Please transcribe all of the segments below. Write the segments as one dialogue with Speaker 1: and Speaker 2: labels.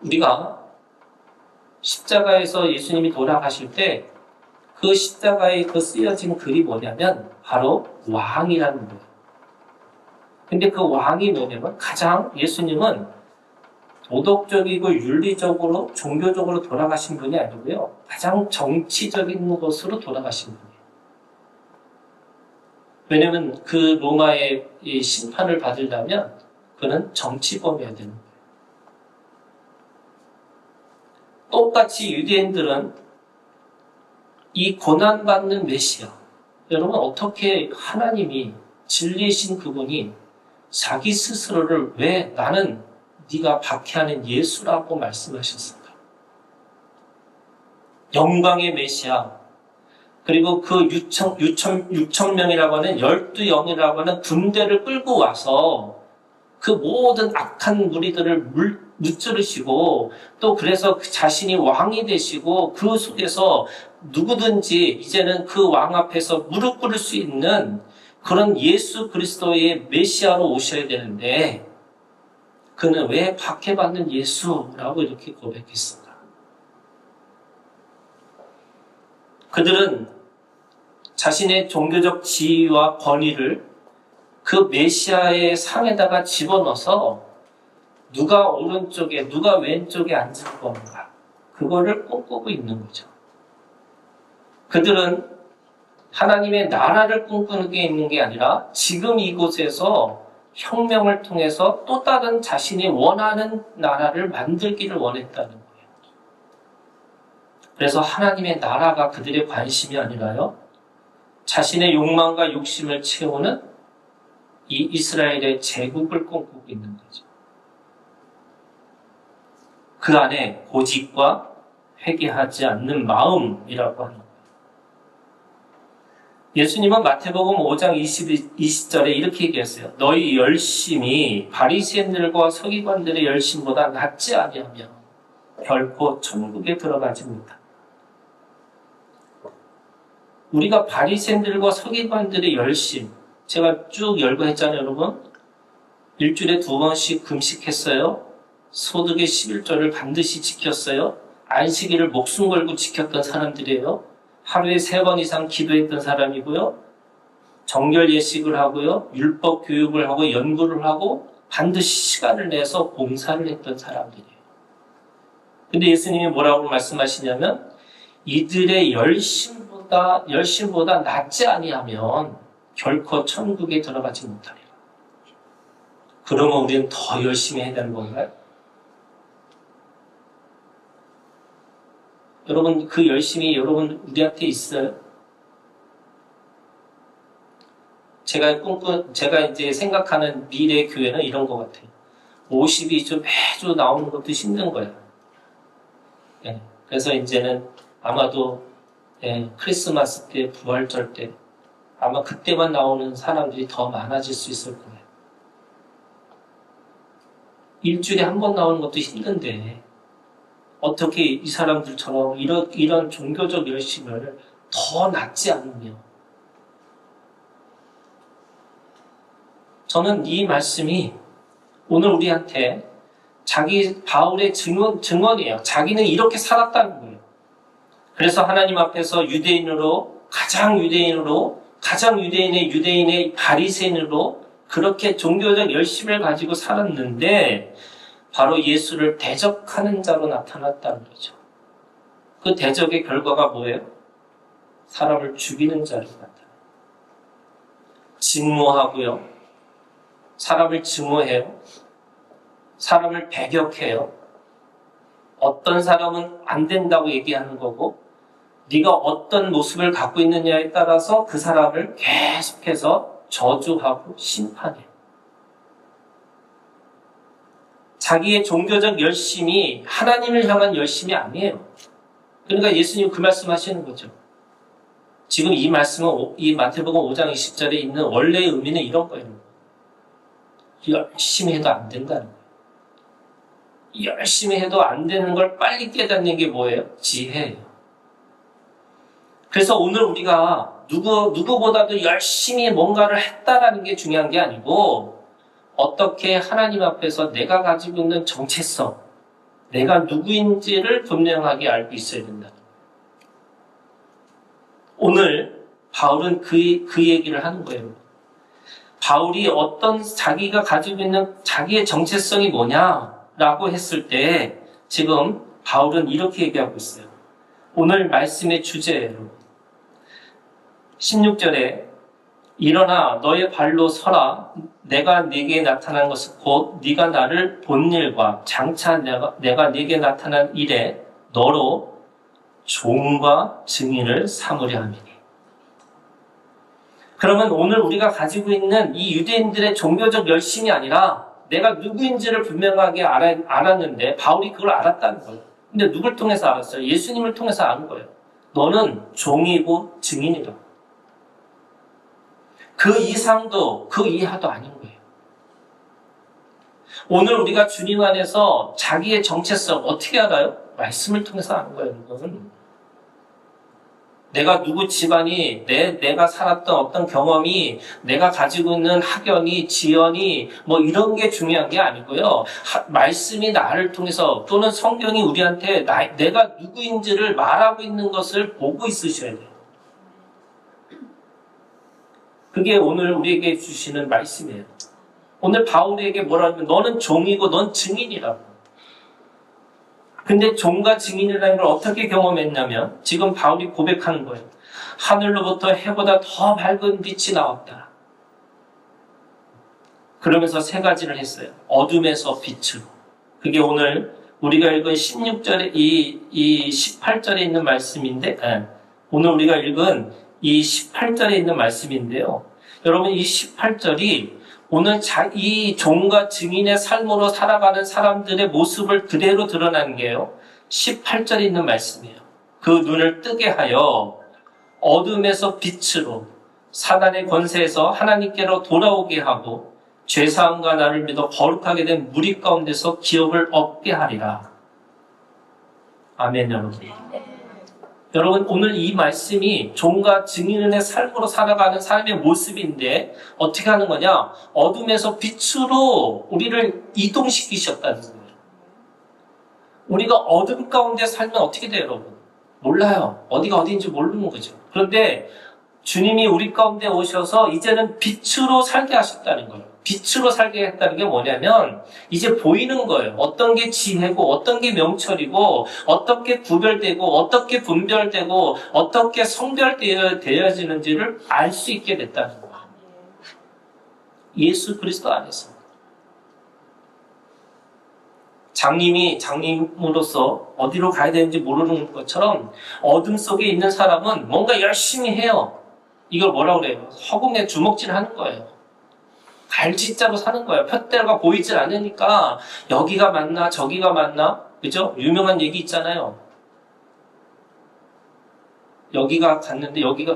Speaker 1: 우리가 십자가에서 예수님이 돌아가실 때 그 십자가에 그 쓰여진 글이 뭐냐면 바로 왕이라는 거예요. 근데 그 왕이 뭐냐면 가장 예수님은 도덕적이고 윤리적으로 종교적으로 돌아가신 분이 아니고요. 가장 정치적인 것으로 돌아가신 분이에요. 왜냐면 그 로마의 이 심판을 받으려면 그는 정치범이어야 되는 거예요. 똑같이 유대인들은 이 고난받는 메시아, 여러분 어떻게 하나님이 진리이신 그분이 자기 스스로를 왜 나는 네가 박해하는 예수라고 말씀하셨을까? 영광의 메시아, 그리고 그 6천 명이라고 하는 12영이라고 하는 군대를 끌고 와서 그 모든 악한 무리들을 무찌르시고 또 그래서 자신이 왕이 되시고 그 속에서 누구든지 이제는 그 왕 앞에서 무릎 꿇을 수 있는 그런 예수 그리스도의 메시아로 오셔야 되는데 그는 왜 박해받는 예수라고 이렇게 고백했을까? 그들은 자신의 종교적 지위와 권위를 그 메시아의 상에다가 집어넣어서 누가 오른쪽에 누가 왼쪽에 앉을 건가 그거를 꿈꾸고 있는 거죠. 그들은 하나님의 나라를 꿈꾸는 게 있는 게 아니라 지금 이곳에서 혁명을 통해서 또 다른 자신이 원하는 나라를 만들기를 원했다는 거예요. 그래서 하나님의 나라가 그들의 관심이 아니라요. 자신의 욕망과 욕심을 채우는 이 이스라엘의 제국을 꿈꾸고 있는 거죠. 그 안에 고집과 회개하지 않는 마음이라고 하는 거예요. 예수님은 마태복음 5장 20절에 이렇게 얘기했어요. 너희 열심이 바리새인들과 서기관들의 열심보다 낫지 아니하며 결코 천국에 들어가지 못한다. 우리가 바리새인들과 서기관들의 열심, 제가 쭉 열거했잖아요, 여러분. 일주일에 2번씩 금식했어요. 소득의 11조를 반드시 지켰어요. 안식일을 목숨 걸고 지켰던 사람들이에요. 하루에 3번 이상 기도했던 사람이고요. 정결 예식을 하고요. 율법 교육을 하고 연구를 하고 반드시 시간을 내서 봉사를 했던 사람들이에요. 근데 예수님이 뭐라고 말씀하시냐면 이들의 열심보다 낫지 아니하면 결코 천국에 들어가지 못하리라. 그러면 우리는 더 열심히 해야 되는 건가요? 여러분 그 열심이 여러분 우리한테 있어요? 제가 이제 생각하는 미래 교회는 이런 것 같아요. 52주 매주 나오는 것도 힘든 거예요. 네. 그래서 이제는 아마도 크리스마스 때, 부활절 때 아마 그때만 나오는 사람들이 더 많아질 수 있을 거예요. 일주일에 한 번 나오는 것도 힘든데 어떻게 이 사람들처럼 이런 종교적 열심을 더 낫지 않으며 저는 이 말씀이 오늘 우리한테 바울의 증언이에요. 자기는 이렇게 살았다는 거예요. 그래서 하나님 앞에서 가장 유대인의 바리새인으로 그렇게 종교적 열심을 가지고 살았는데 바로 예수를 대적하는 자로 나타났다는 거죠. 그 대적의 결과가 뭐예요? 사람을 죽이는 자로 나타나요. 증오하고요. 사람을 증오해요. 사람을 배격해요. 어떤 사람은 안 된다고 얘기하는 거고 네가 어떤 모습을 갖고 있느냐에 따라서 그 사람을 계속해서 저주하고 심판해요. 자기의 종교적 열심이 하나님을 향한 열심이 아니에요. 그러니까 예수님 그 말씀하시는 거죠. 지금 이 말씀은 이 마태복음 5장 20절에 있는 원래의 의미는 이런 거예요. 열심히 해도 안 된다는 거예요. 열심히 해도 안 되는 걸 빨리 깨닫는 게 뭐예요? 지혜예요. 그래서 오늘 우리가 누구보다도 열심히 뭔가를 했다라는 게 중요한 게 아니고 어떻게 하나님 앞에서 내가 가지고 있는 정체성, 내가 누구인지를 분명하게 알고 있어야 된다. 오늘 바울은 그 얘기를 하는 거예요. 바울이 어떤 자기가 가지고 있는 자기의 정체성이 뭐냐라고 했을 때 지금 바울은 이렇게 얘기하고 있어요. 오늘 말씀의 주제예요. 16절에 일어나 너의 발로 서라. 내가 네게 나타난 것은 곧 네가 나를 본 일과 장차 내가 네게 나타난 일에 너로 종과 증인을 삼으려 함이니. 그러면 오늘 우리가 가지고 있는 이 유대인들의 종교적 열심이 아니라 내가 누구인지를 분명하게 알았는데 바울이 그걸 알았다는 거예요. 근데 누굴 통해서 알았어요? 예수님을 통해서 아는 거예요. 너는 종이고 증인이다. 그 이상도 그 이하도 아닌 거예요. 오늘 우리가 주님 안에서 자기의 정체성 어떻게 알아요? 말씀을 통해서 아는 거예요. 여러분. 내가 누구 집안이, 내가 살았던 어떤 경험이, 내가 가지고 있는 학연이, 지연이, 뭐 이런 게 중요한 게 아니고요. 말씀이 나를 통해서 또는 성경이 우리한테 내가 누구인지를 말하고 있는 것을 보고 있으셔야 돼요. 그게 오늘 우리에게 주시는 말씀이에요. 오늘 바울에게 뭐라 하면 너는 종이고 넌 증인이라고. 근데 종과 증인이라는 걸 어떻게 경험했냐면 지금 바울이 고백하는 거예요. 하늘로부터 해보다 더 밝은 빛이 나왔다. 그러면서 세 가지를 했어요. 어둠에서 빛으로. 그게 오늘 우리가 읽은 16절에 이 18절에 있는 말씀인데 오늘 우리가 읽은 이 18절에 있는 말씀인데요. 여러분 이 18절이 오늘 이 종과 증인의 삶으로 살아가는 사람들의 모습을 그대로 드러나는 게요. 18절에 있는 말씀이에요. 그 눈을 뜨게 하여 어둠에서 빛으로 사단의 권세에서 하나님께로 돌아오게 하고 죄사함과 나를 믿어 거룩하게 된 무리 가운데서 기업을 얻게 하리라. 아멘 여러분. 여러분 오늘 이 말씀이 종과 증인의 삶으로 살아가는 삶의 모습인데 어떻게 하는 거냐? 어둠에서 빛으로 우리를 이동시키셨다는 거예요. 우리가 어둠 가운데 살면 어떻게 돼요 여러분? 몰라요. 어디가 어디인지 모르는 거죠. 그런데 주님이 우리 가운데 오셔서 이제는 빛으로 살게 하셨다는 거예요. 빛으로 살게 했다는 게 뭐냐면 이제 보이는 거예요. 어떤 게 지혜고 어떤 게 명철이고 어떻게 구별되고 어떻게 분별되고 어떻게 성별되어지는지를 알 수 있게 됐다는 거예요. 예수 그리스도 안에서. 장님이 장님으로서 어디로 가야 되는지 모르는 것처럼 어둠 속에 있는 사람은 뭔가 열심히 해요. 이걸 뭐라고 그래요? 허공에 주먹질 하는 거예요. 갈짓자로 사는 거예요. 푯대가 보이질 않으니까 여기가 맞나 저기가 맞나 그죠? 유명한 얘기 있잖아요. 여기가 갔는데 여기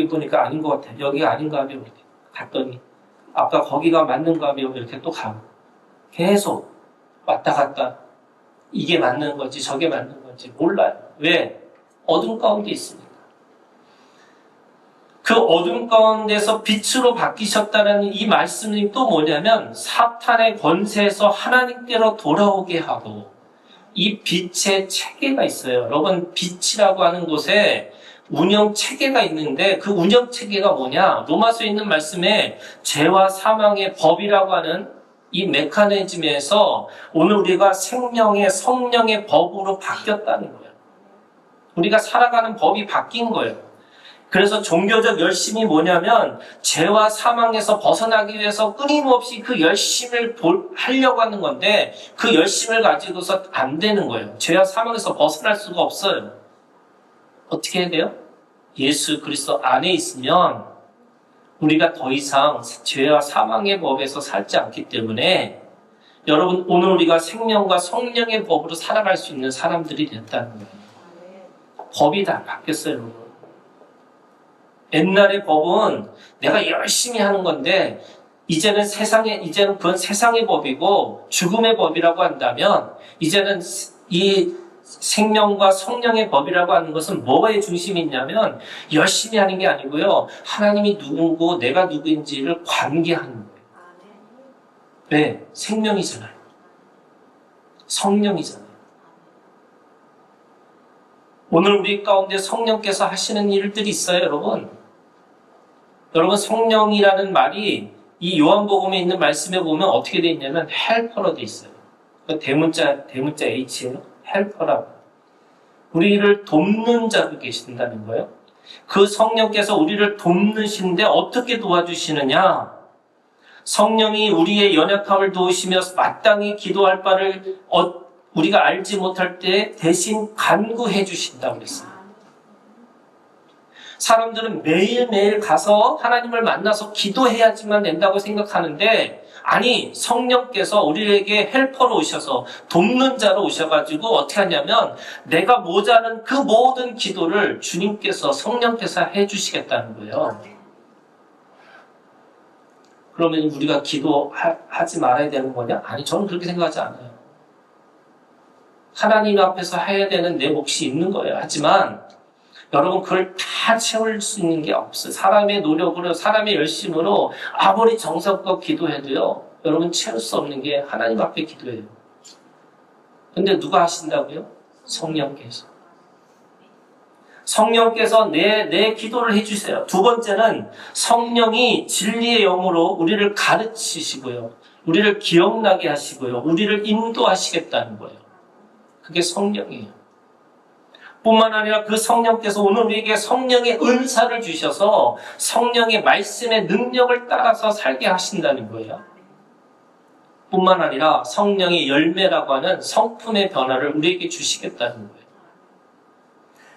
Speaker 1: 보니까 아닌 것 같아. 여기가 아닌가 하면 이렇게 갔더니 아까 거기가 맞는가 하면 이렇게 또 가고 계속 왔다 갔다 이게 맞는 건지 저게 맞는 건지 몰라요. 왜? 어둠 가운데 있으니까. 그 어둠 가운데서 빛으로 바뀌셨다는 이 말씀이 또 뭐냐면 사탄의 권세에서 하나님께로 돌아오게 하고 이 빛의 체계가 있어요. 여러분 빛이라고 하는 곳에 운영 체계가 있는데 그 운영 체계가 뭐냐? 로마서에 있는 말씀에 죄와 사망의 법이라고 하는 이 메커니즘에서 오늘 우리가 생명의 성령의 법으로 바뀌었다는 거예요. 우리가 살아가는 법이 바뀐 거예요. 그래서 종교적 열심이 뭐냐면 죄와 사망에서 벗어나기 위해서 끊임없이 그 열심을 하려고 하는 건데 그 열심을 가지고서 안 되는 거예요. 죄와 사망에서 벗어날 수가 없어요. 어떻게 해야 돼요? 예수 그리스도 안에 있으면 우리가 더 이상 죄와 사망의 법에서 살지 않기 때문에 여러분 오늘 우리가 생명과 성령의 법으로 살아갈 수 있는 사람들이 됐다는 거예요. 법이 다 바뀌었어요. 여러분. 옛날의 법은 내가 열심히 하는 건데 이제는 그건 세상의 법이고 죽음의 법이라고 한다면 이제는 이 생명과 성령의 법이라고 하는 것은 뭐의 중심이 있냐면 열심히 하는 게 아니고요. 하나님이 누구고 내가 누구인지를 관계하는 거예요. 왜? 생명이잖아요. 성령이잖아요. 오늘 우리 가운데 성령께서 하시는 일들이 있어요, 여러분. 여러분, 성령이라는 말이 이 요한복음에 있는 말씀에 보면 어떻게 돼 있냐면 헬퍼로 돼 있어요. 대문자 H예요. 헬퍼라고. 우리를 돕는 자도 계신다는 거예요. 그 성령께서 우리를 돕는신데 어떻게 도와주시느냐? 성령이 우리의 연약함을 도우시며 마땅히 기도할 바를 우리가 알지 못할 때 대신 간구해 주신다고 그랬어요. 사람들은 매일매일 가서 하나님을 만나서 기도해야지만 된다고 생각하는데, 아니, 성령께서 우리에게 헬퍼로 오셔서 돕는 자로 오셔가지고 어떻게 하냐면 내가 모자란 그 모든 기도를 주님께서, 성령께서 해주시겠다는 거예요. 그러면 우리가 기도하지 말아야 되는 거냐? 아니, 저는 그렇게 생각하지 않아요. 하나님 앞에서 해야 되는 내 몫이 있는 거예요. 하지만 여러분, 그걸 다 채울 수 있는 게 없어요. 사람의 노력으로, 사람의 열심으로 아무리 정성껏 기도해도요, 여러분 채울 수 없는 게 하나님 앞에 기도해요. 근데 누가 하신다고요? 성령께서. 성령께서 내 기도를 해주세요. 두 번째는 성령이 진리의 영으로 우리를 가르치시고요. 우리를 기억나게 하시고요. 우리를 인도하시겠다는 거예요. 그게 성령이에요. 뿐만 아니라 그 성령께서 오늘 우리에게 성령의 은사를 주셔서 성령의 말씀의 능력을 따라서 살게 하신다는 거예요. 뿐만 아니라 성령의 열매라고 하는 성품의 변화를 우리에게 주시겠다는 거예요.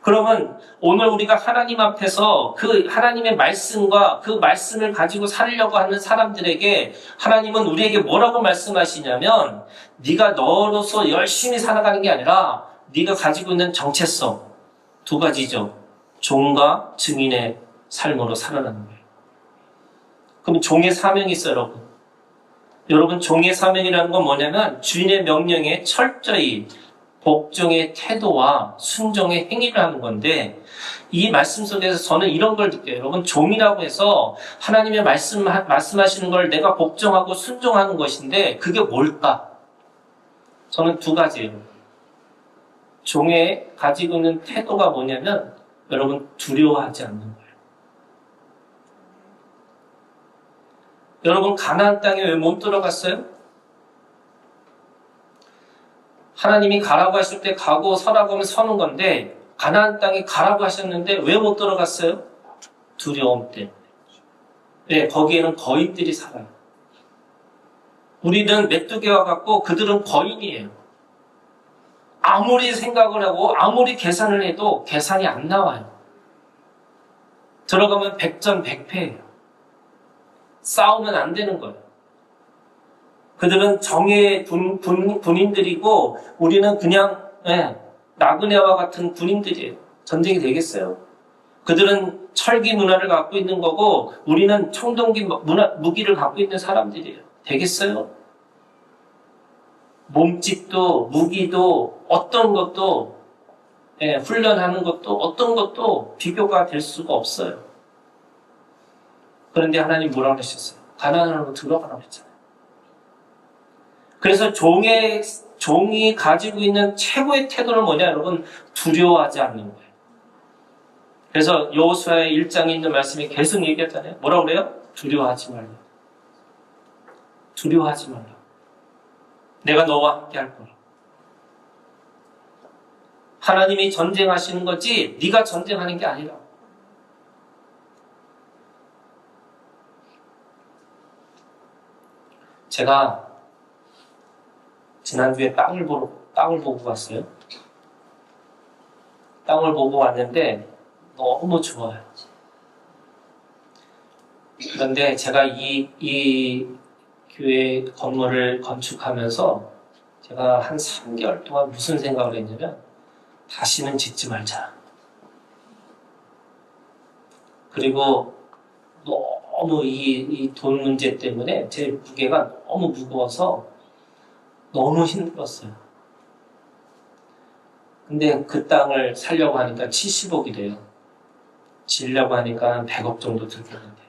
Speaker 1: 그러면 오늘 우리가 하나님 앞에서 그 하나님의 말씀과 그 말씀을 가지고 살려고 하는 사람들에게 하나님은 우리에게 뭐라고 말씀하시냐면, 네가 너로서 열심히 살아가는 게 아니라 네가 가지고 있는 정체성 두 가지죠. 종과 증인의 삶으로 살아가는 거예요. 그럼 종의 사명이 있어요, 여러분. 여러분, 종의 사명이라는 건 뭐냐면 주인의 명령에 철저히 복종의 태도와 순종의 행위를 하는 건데, 이 말씀 속에서 저는 이런 걸 느껴요. 여러분, 종이라고 해서 하나님의 말씀하시는 걸 내가 복종하고 순종하는 것인데 그게 뭘까? 저는 두 가지예요. 종의 가지고 있는 태도가 뭐냐면 여러분, 두려워하지 않는 거예요. 여러분, 가나안 땅에 왜 못 들어갔어요? 하나님이 가라고 하실 때 가고 서라고 하면 서는 건데, 가나안 땅에 가라고 하셨는데 왜 못 들어갔어요? 두려움 때문에. 네, 거기에는 거인들이 살아요. 우리는 메뚜기와 같고 그들은 거인이에요. 아무리 생각을 하고 아무리 계산을 해도 계산이 안 나와요. 들어가면 백전백패예요. 싸우면 안 되는 거예요. 그들은 정예의 군인들이고 우리는 그냥 나그네와 같은 군인들이에요. 전쟁이 되겠어요? 그들은 철기 문화를 갖고 있는 거고 우리는 청동기 무기를 갖고 있는 사람들이에요. 되겠어요? 몸집도 무기도 어떤 것도 훈련하는 것도 어떤 것도 비교가 될 수가 없어요. 그런데 하나님 뭐라고 하셨어요? 가나안으로 들어가라고 했잖아요. 그래서 종이 가지고 있는 최고의 태도는 뭐냐, 여러분? 두려워하지 않는 거예요. 그래서 여호수아의 1장에 있는 말씀이 계속 얘기했잖아요. 뭐라고 그래요? 두려워하지 말라. 두려워하지 말라. 내가 너와 함께 할 거라. 하나님이 전쟁하시는 거지 네가 전쟁하는 게 아니라. 제가 지난주에 땅을 보고 갔어요. 땅을 보고 왔는데 너무 좋아요. 그런데 제가 이 교회 건물을 건축하면서 제가 한 3개월 동안 무슨 생각을 했냐면 다시는 짓지 말자. 그리고 너무 이 돈 문제 때문에 제 무게가 너무 무거워서 너무 힘들었어요. 근데 그 땅을 사려고 하니까 70억이 돼요. 지려고 하니까 100억 정도 들겠는데.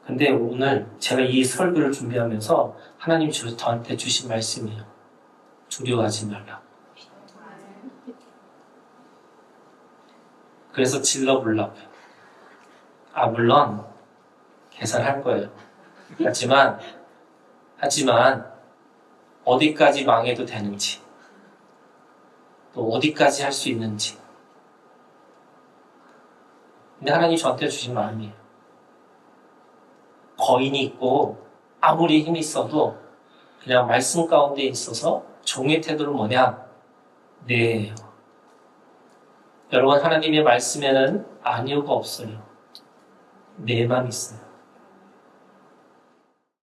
Speaker 1: 근데 오늘 제가 이 설교를 준비하면서 하나님이 저한테 주신 말씀이에요. 두려워하지 말라. 그래서 질러보려고요. 물론 계산할 거예요. 하지만 어디까지 망해도 되는지, 또 어디까지 할 수 있는지. 근데 하나님 저한테 주신 마음이에요. 거인이 있고 아무리 힘이 있어도 그냥 말씀 가운데 있어서 종의 태도는 뭐냐? 네. 여러분, 하나님의 말씀에는 아니오가 없어요. 네만 있어요.